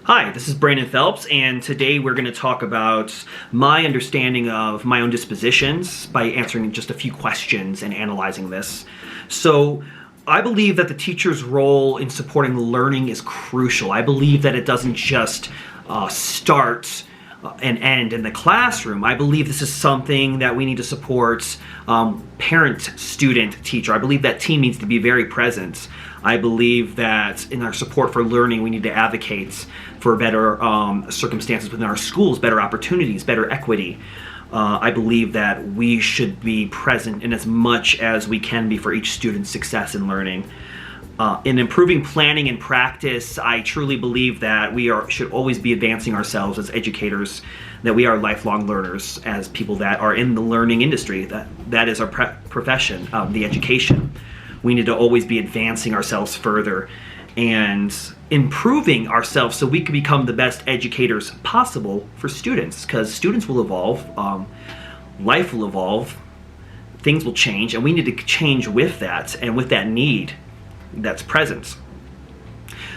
Hi, this is Brandon Phelps, and today we're going to talk about my understanding of my own dispositions by answering just a few questions and analyzing this. So, I believe that the teacher's role in supporting learning is crucial. I believe that it doesn't just start and end in the classroom. I believe this is something that we need to support parent, student, teacher. I believe that team needs to be very present. I believe that in our support for learning, we need to advocate for better circumstances within our schools, better opportunities, better equity. I believe that we should be present in as much as we can be for each student's success in learning. In improving planning and practice, I truly believe that we should always be advancing ourselves as educators, that we are lifelong learners as people that are in the learning industry. That is our profession, the education. We need to always be advancing ourselves further and improving ourselves so we can become the best educators possible for students, because students will evolve, life will evolve, things will change, and we need to change with that and with that need that's present.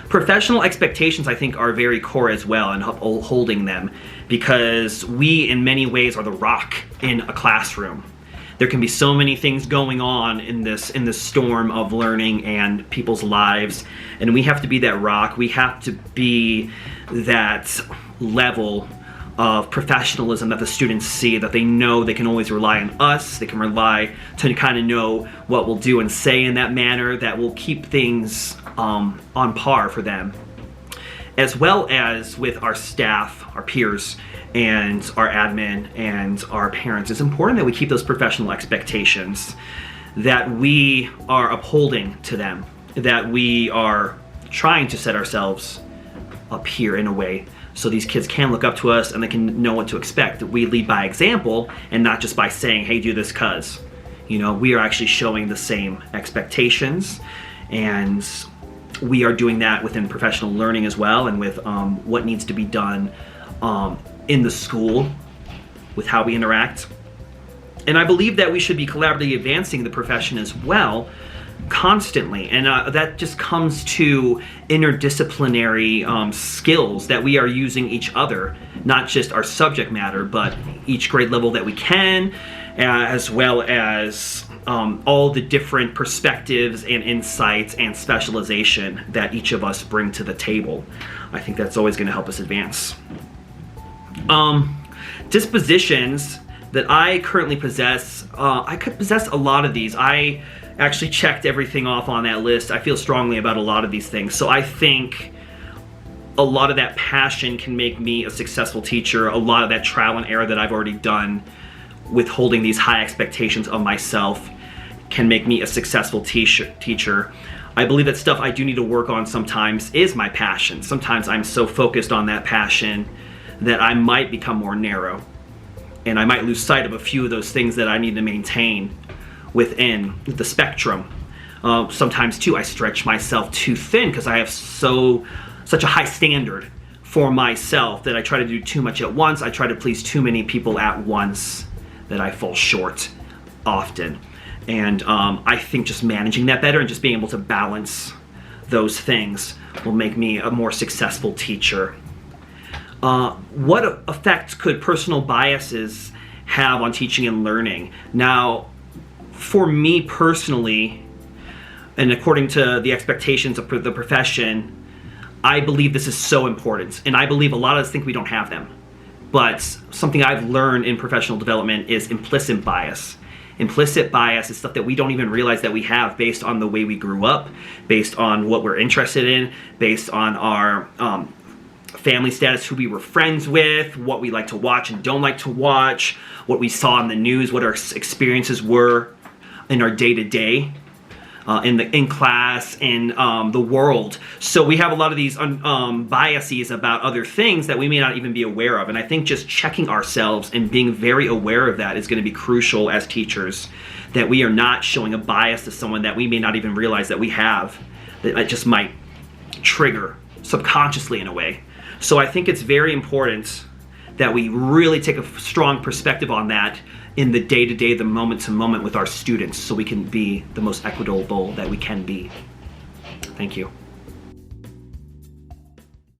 Professional expectations, I think, are very core as well, and holding them, because we in many ways are the rock in a classroom. There can be so many things going on in this storm of learning and people's lives, and we have to be that rock. We have to be that level of professionalism that the students see, that they know they can always rely on us. They can rely to kind of know what we'll do and say in that manner that will keep things on par for them, as well as with our staff, our peers, and our admin and our parents. It's important that we keep those professional expectations, that we are upholding to them, that we are trying to set ourselves up here in a way so these kids can look up to us and they can know what to expect. That we lead by example and not just by saying, hey, do this cuz. You know, we are actually showing the same expectations, and we are doing that within professional learning as well, and with what needs to be done in the school with how we interact. And I believe that we should be collaboratively advancing the profession as well, constantly, and that just comes to interdisciplinary skills that we are using each other, not just our subject matter, but each grade level that we can, as well as all the different perspectives and insights and specialization that each of us bring to the table. I think that's always going to help us advance. Dispositions that I currently possess, I could possess a lot of these. I actually checked everything off on that list. I feel strongly about a lot of these things. So I think a lot of that passion can make me a successful teacher. A lot of that trial and error that I've already done with holding these high expectations of myself can make me a successful teacher. I believe that stuff I do need to work on sometimes is my passion. Sometimes I'm so focused on that passion that I might become more narrow, and I might lose sight of a few of those things that I need to maintain within the spectrum. Sometimes too, I stretch myself too thin because I have such a high standard for myself that I try to do too much at once. I try to please too many people at once, that I fall short often. And I think just managing that better and just being able to balance those things will make me a more successful teacher. What effect could personal biases have on teaching and learning? Now, for me personally, and according to the expectations of the profession, I believe this is so important. And I believe a lot of us think we don't have them. But something I've learned in professional development is implicit bias. Implicit bias is stuff that we don't even realize that we have based on the way we grew up, based on what we're interested in, based on our family status, who we were friends with, what we like to watch and don't like to watch, what we saw in the news, what our experiences were in our day-to-day, in class, in the world. So we have a lot of these biases about other things that we may not even be aware of. And I think just checking ourselves and being very aware of that is going to be crucial as teachers, that we are not showing a bias to someone that we may not even realize that we have, that it just might trigger subconsciously in a way. So I think it's very important that we really take a strong perspective on that in the day-to-day, the moment-to-moment with our students, so we can be the most equitable that we can be. Thank you.